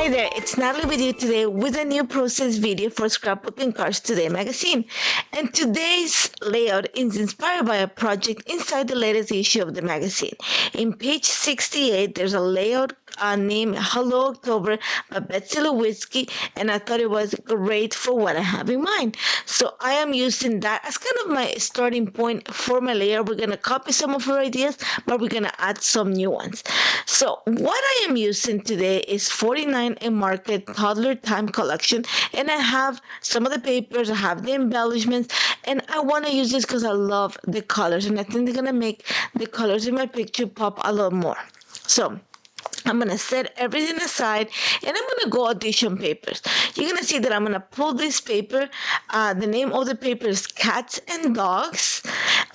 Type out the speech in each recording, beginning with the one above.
Hi there, it's Natalie with you today with a new process video for Scrapbook Cards Today magazine. And today's layout is inspired by a project inside the latest issue of the magazine. In page 68, there's a layout named Hello October by Betsy Lewinsky, and I thought it was great for what I have in mind. So I am using that as kind of my starting point for my layout. We're going to copy some of her ideas, but we're going to add some new ones. So what I am using today is 49 and Market Toddler Time collection, and I have some of the papers, I have the embellishments, and I want to use this because I love the colors, and I think they're going to make the colors in my picture pop a lot more. So I'm going to set everything aside, and I'm going to go audition papers. You're going to see that I'm going to pull this paper. The name of the paper is Cats and Dogs,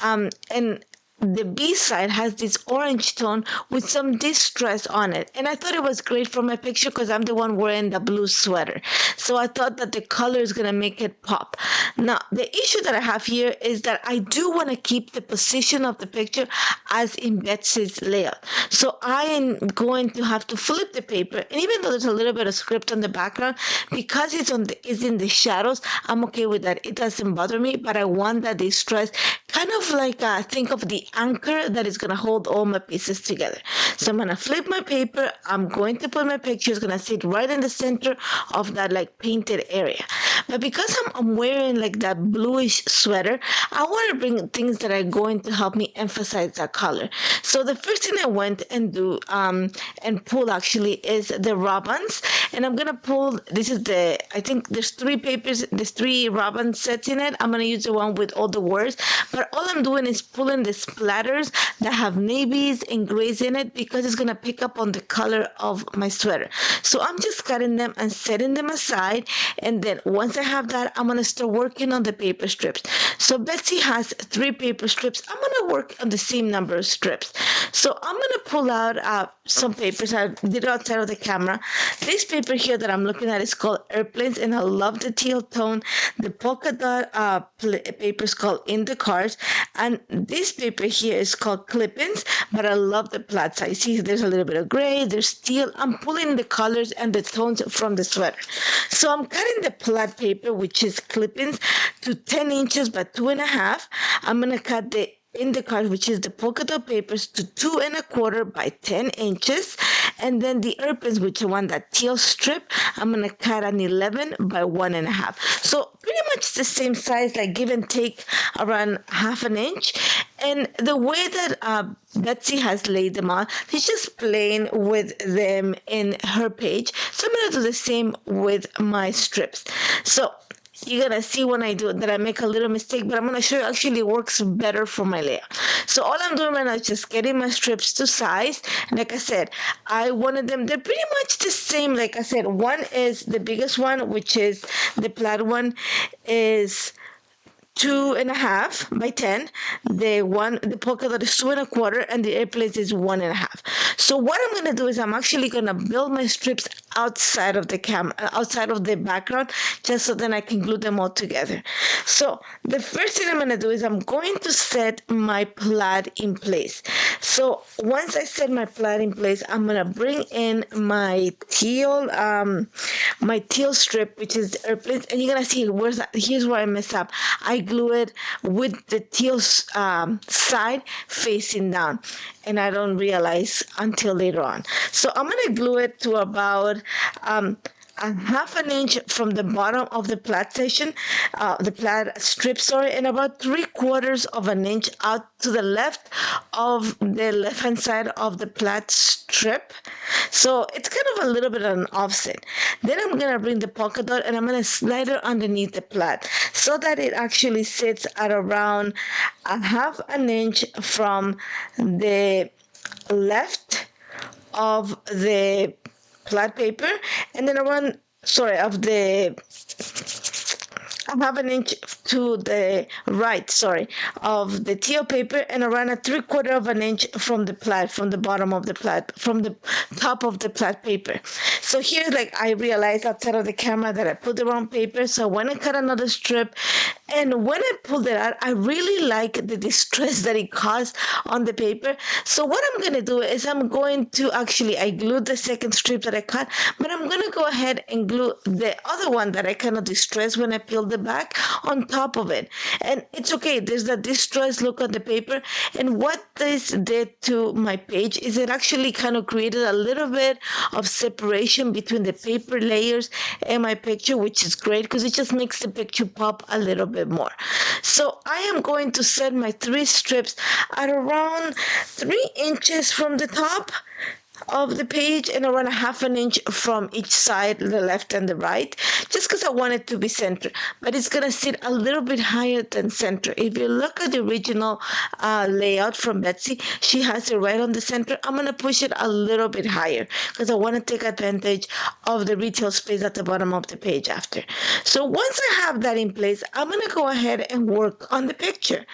and the B side has this orange tone with some distress on it. And I thought it was great for my picture because I'm the one wearing the blue sweater. So I thought that the color is going to make it pop. Now, the issue that I have here is that I do want to keep the position of the picture as in Betsy's layout. So I am going to have to flip the paper. And even though there's a little bit of script on the background, because it's in the shadows, I'm okay with that. It doesn't bother me, but I want that distress, kind of like think of the anchor that is going to hold all my pieces together. So I'm going to flip my paper. I'm going to put my picture. It's going to sit right in the center of that like painted area. But because I'm wearing like that bluish sweater, I want to bring things that are going to help me emphasize that color. So the first thing I went and do and pull actually is the ribbons. And I'm going to pull, I think there's there's three ribbon sets in it. I'm going to use the one with all the words. But all I'm doing is pulling the splatters that have navies and grays in it because it's going to pick up on the color of my sweater. So I'm just cutting them and setting them aside. And then once I have that, I'm going to start working on the paper strips. So Betsy has 3 paper strips. I'm going to work on the same number of strips. So I'm going to pull out some papers. I did it outside of the camera. This paper here that I'm looking at is called Airplanes, and I love the teal tone. The polka dot paper is called In the Cards, and this paper here is called Clip-ins, but I love the plaid side. See, there's a little bit of gray, there's teal. I'm pulling the colors and the tones from the sweater. So I'm cutting the plaid paper, which is Clip-ins, to 10 inches by 2.5. I'm going to cut the In the Card, which is the polka dot papers, to 2 1/4 by 10 inches. And then the airplanes, which I want that teal strip, I'm going to cut an 11 by 1.5. So pretty much the same size, like give and take around 1/2 inch. And the way that Betsy has laid them out, she's just playing with them in her page. So I'm going to do the same with my strips. So you're going to see when I do it that I make a little mistake, but I'm going to show you actually works better for my layout. So all I'm doing right now is just getting my strips to size. And like I said, I wanted them, they're pretty much the same. Like I said, one is the biggest one, which is the plaid one, is 2.5 by 10. The polka dot is 2 1/4, and the airplanes is 1.5. So what I'm going to do is I'm actually going to build my strips outside of the outside of the background, just so then I can glue them all together. So the first thing I'm going to do is I'm going to set my plaid in place. So once I set my plaid in place, I'm going to bring in my teal strip, which is the airplanes, and you're going to see here's where I mess up. I glue it with the teal side facing down, and I don't realize until later on. So I'm going to glue it to about 1/2 inch from the bottom of the plaid section, the plaid strip, and about 3/4 inch out to the left of the left-hand side of the plaid strip. So it's kind of a little bit of an offset. Then I'm going to bring the polka dot and I'm going to slide it underneath the plaid so that it actually sits at around 1/2 inch from the left of the plaid paper, and then around, of the 1/2 inch to the right, of the teal paper, and around 3/4 inch from the plaid, from the bottom of the plaid, from the top of the plaid paper. So here, like, I realized outside of the camera that I put the wrong paper, so I went and cut another strip And when I pulled it out, I really like the distress that it caused on the paper. So what I'm going to do is I'm going to I glued the second strip that I cut, but I'm going to go ahead and glue the other one that I kind of distressed when I peeled the back on top of it. And it's okay. There's that distress look on the paper. And what this did to my page is it actually kind of created a little bit of separation between the paper layers and my picture, which is great because it just makes the picture pop a little bit more. So I am going to set my 3 strips at around 3 inches from the top of the page and around a half an inch from each side, the left and the right, just because I want it to be centered. But it's going to sit a little bit higher than center. If you look at the original layout from Betsy, she has it right on the center. I'm going to push it a little bit higher because I want to take advantage of the retail space at the bottom of the page after. So once I have that in place, I'm going to go ahead and work on the picture.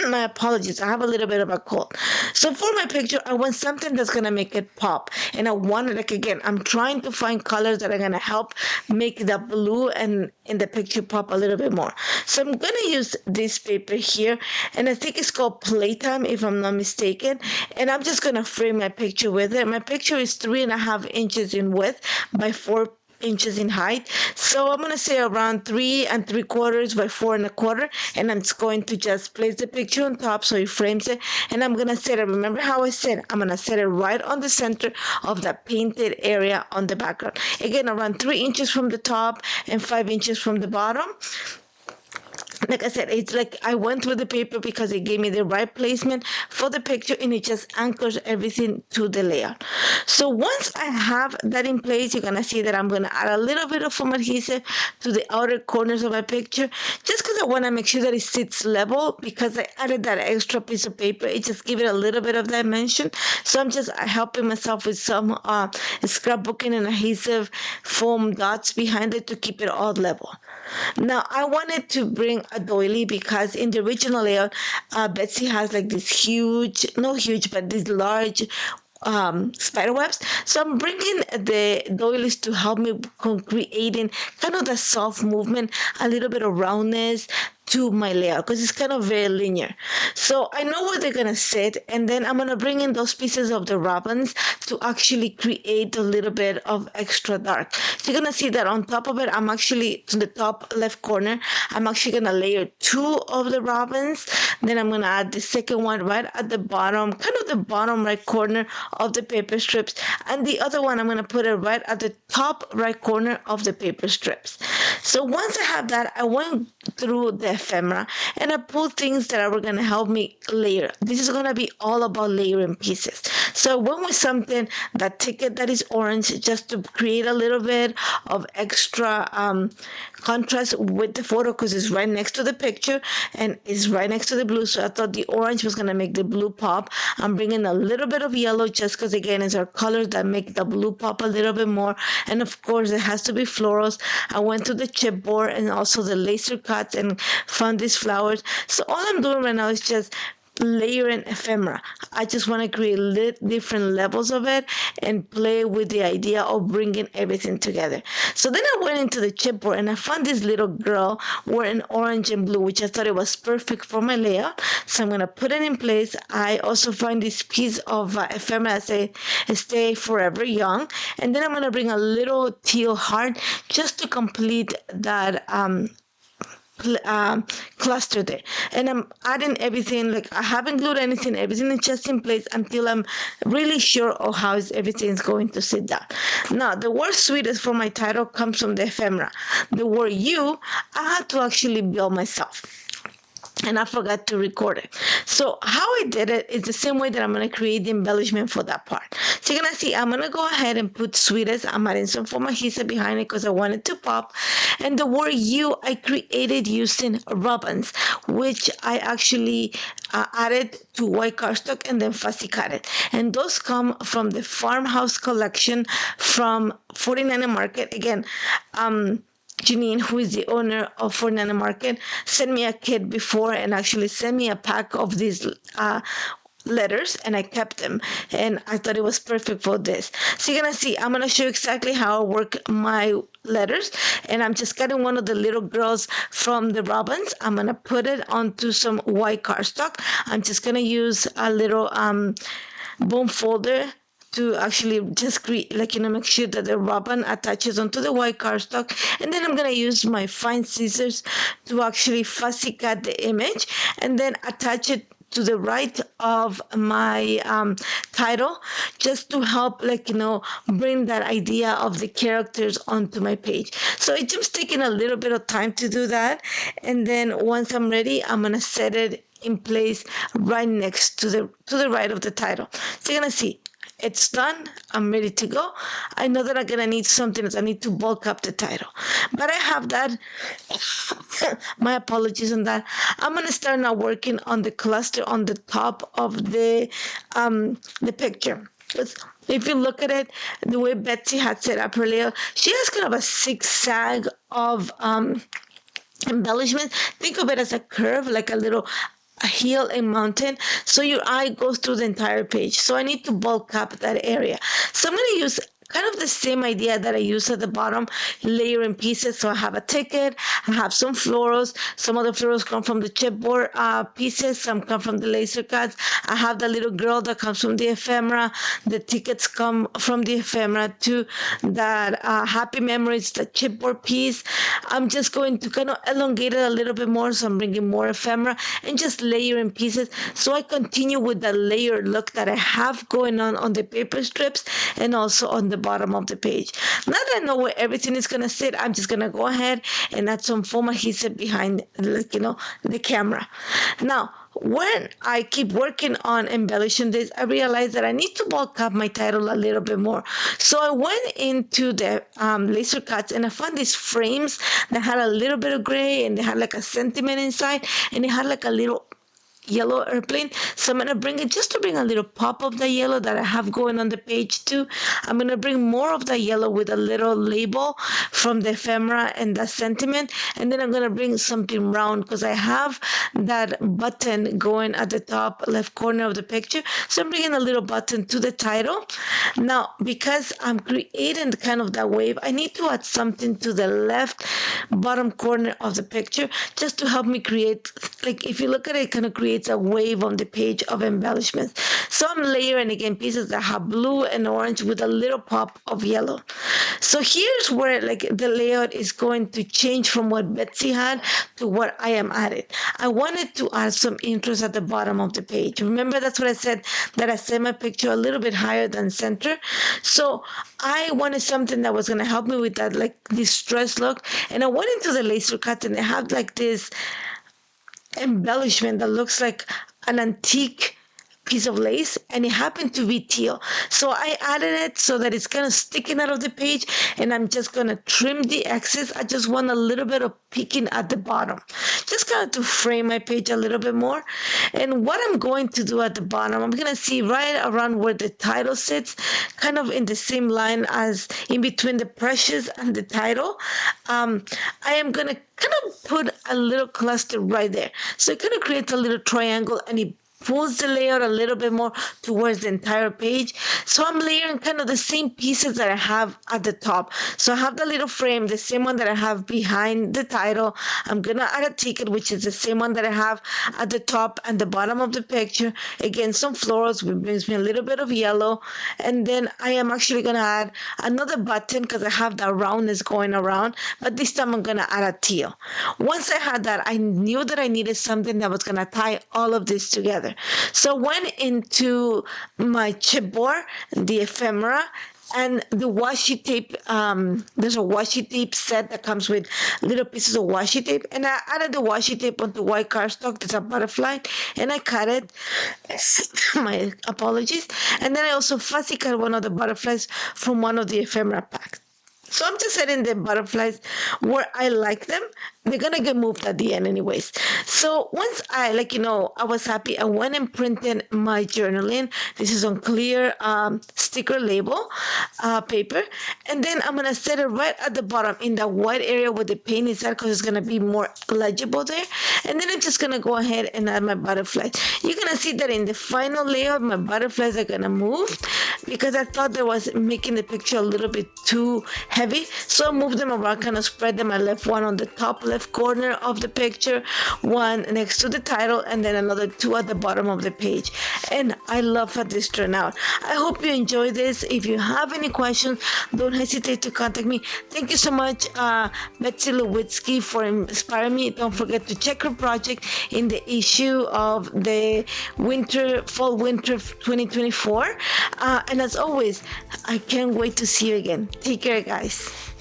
My apologies, I have a little bit of a cold. So for my picture, I want something that's going to make it pop. And I want it, again, I'm trying to find colors that are going to help make the blue and in the picture pop a little bit more. So I'm going to use this paper here, and I think it's called Playtime, if I'm not mistaken. And I'm just going to frame my picture with it. My picture is 3.5 inches in width by 4 inches in height. So I'm going to say around 3 3/4 by 4 1/4. And I'm just going to just place the picture on top so it frames it. And I'm going to set it. Remember how I said I'm going to set it right on the center of that painted area on the background. Again, around 3 inches from the top and 5 inches from the bottom. Like I said, it's like I went with the paper because it gave me the right placement for the picture, and it just anchors everything to the layout. So once I have that in place, you're going to see that I'm going to add a little bit of foam adhesive to the outer corners of my picture, just because I want to make sure that it sits level, because I added that extra piece of paper. It just gives it a little bit of dimension. So I'm just helping myself with some scrapbooking and adhesive foam dots behind it to keep it all level. Now, I wanted to bring a doily because in the original layout, Betsy has like this huge, not huge, but these large spider webs. So I'm bringing the doilies to help me creating kind of the soft movement, a little bit of roundness to my layout because it's kind of very linear. So I know where they're gonna sit, and then I'm gonna bring in those pieces of the robins to actually create a little bit of extra dark. So you're gonna see that on top of it, I'm actually to the top left corner, I'm actually gonna layer 2 of the robins. Then I'm gonna add the second one right at the bottom, kind of the bottom right corner of the paper strips, and the other one I'm gonna put it right at the top right corner of the paper strips. So once I have that, I went through the ephemera and I pulled things that were going to help me layer. This is going to be all about layering pieces. So I went with something, that ticket that is orange, just to create a little bit of extra contrast with the photo because it's right next to the picture and it's right next to the blue. So I thought the orange was going to make the blue pop. I'm bringing a little bit of yellow just because, again, it's our colors that make the blue pop a little bit more. And of course, it has to be florals. I went to the chipboard and also the laser cuts and found these flowers. So all I'm doing right now is just layering ephemera. I just want to create different levels of it and play with the idea of bringing everything together. So then I went into the chipboard and I found this little girl wearing orange and blue, which I thought it was perfect for my layout. So I'm going to put it in place. I also find this piece of ephemera that say stay forever young. And then I'm going to bring a little teal heart just to complete that cluster there. And I'm adding everything, like I haven't glued anything, everything is just in place until I'm really sure of how everything's going to sit down. Now, the word sweetest for my title comes from the ephemera. The word you, I had to actually build myself. And I forgot to record it. So how I did it is the same way that I'm going to create the embellishment for that part. So you're going to see, I'm going to go ahead and put sweetest. I'm adding some foam adhesive behind it because I want it to pop. And the word you, I created using robins, which I actually added to white cardstock and then fussy cut it. And those come from the Farmhouse collection from 49 Market. Again, Janine, who is the owner of 49 Market, sent me a kit before and actually sent me a pack of these letters and I kept them, and I thought it was perfect for this. So you're gonna see, I'm gonna show you exactly how I work my letters, and I'm just cutting one of the little girls from the robins. I'm gonna put it onto some white cardstock. I'm just gonna use a little bone folder to actually just create, like, make sure that the robin attaches onto the white cardstock. And then I'm going to use my fine scissors to actually fussy cut the image and then attach it to the right of my title, just to help, bring that idea of the characters onto my page. So it's just taking a little bit of time to do that. And then once I'm ready, I'm going to set it in place right next to the right of the title. So you're going to see, it's done. I'm ready to go. I know that I'm going to need something else. I need to bulk up the title. But I have that. My apologies on that. I'm going to start now working on the cluster on the top of the picture. If you look at it, the way Betsy had set up her layout, she has kind of a zigzag of embellishment. Think of it as a curve, like a hill and mountain, so your eye goes through the entire page. So I need to bulk up that area. So I'm going to use kind of the same idea that I use at the bottom, layer in pieces. So I have a ticket, I have some florals. Some of the florals come from the chipboard pieces, some come from the laser cuts. I have the little girl that comes from the ephemera. The tickets come from the ephemera too. That happy memories, the chipboard piece. I'm just going to kind of elongate it a little bit more, so I'm bringing more ephemera and just layer in pieces. So I continue with the layered look that I have going on the paper strips and also on the bottom of the page. Now that I know where everything is going to sit, I'm just going to go ahead and add some foam adhesive behind, the camera. Now, when I keep working on embellishing this, I realized that I need to bulk up my title a little bit more. So I went into the laser cuts and I found these frames that had a little bit of gray and they had like a sentiment inside, and it had like a little yellow airplane. So I'm going to bring it just to bring a little pop of the yellow that I have going on the page too. I'm going to bring more of the yellow with a little label from the ephemera and the sentiment. And then I'm going to bring something round because I have that button going at the top left corner of the picture. So I'm bringing a little button to the title. Now, because I'm creating kind of that wave, I need to add something to the left bottom corner of the picture just to help me create, like, if you look at it, it kind of creates a wave on the page of embellishments. So I'm layering again pieces that have blue and orange with a little pop of yellow. So here's where the layout is going to change from what Betsy had to what I am adding. I wanted to add some interest at the bottom of the page. Remember, that's what I said, that I set my picture a little bit higher than center. So I wanted something that was going to help me with that, distress look. And I went into the laser cut and they have this embellishment that looks like an antique piece of lace, and it happened to be teal. So I added it so that it's kind of sticking out of the page, and I'm just going to trim the excess. I just want a little bit of peeking at the bottom, just kind of to frame my page a little bit more. And what I'm going to do at the bottom, I'm going to see right around where the title sits, kind of in the same line as in between the precious and the title. I am going to kind of put a little cluster right there. So it kind of creates a little triangle, and it pulls the layout a little bit more towards the entire page. So I'm layering kind of the same pieces that I have at the top. So I have the little frame, the same one that I have behind the title. I'm going to add a ticket, which is the same one that I have at the top and the bottom of the picture. Again, some florals, which brings me a little bit of yellow. And then I am actually going to add another button because I have that roundness going around. But this time I'm going to add a teal. Once I had that, I knew that I needed something that was going to tie all of this together. So I went into my chipboard, the ephemera, and the washi tape. There's a washi tape set that comes with little pieces of washi tape, and I added the washi tape onto white cardstock. There's a butterfly, and I cut it. My apologies. And then I also fussy cut one of the butterflies from one of the ephemera packs. So I'm just setting the butterflies where I like them. They're gonna get moved at the end anyways. So once I I was happy, I went and printed my journaling. This is on clear sticker label paper. And then I'm gonna set it right at the bottom in that white area where the paint is at, because it's gonna be more legible there. And then I'm just gonna go ahead and add my butterflies. You're gonna see that in the final layout, my butterflies are gonna move, because I thought that was making the picture a little bit too heavy. So I moved them around, kind of spread them. I left one on the top left corner of the picture, one next to the title, and then another two at the bottom of the page. And I love how this turned out. I hope you enjoy this. If you have any questions, don't hesitate to contact me. Thank you so much, Betsy Lewitsky, for inspiring me. Don't forget to check her project in the issue of the fall winter 2024. And as always, I can't wait to see you again. Take care, guys.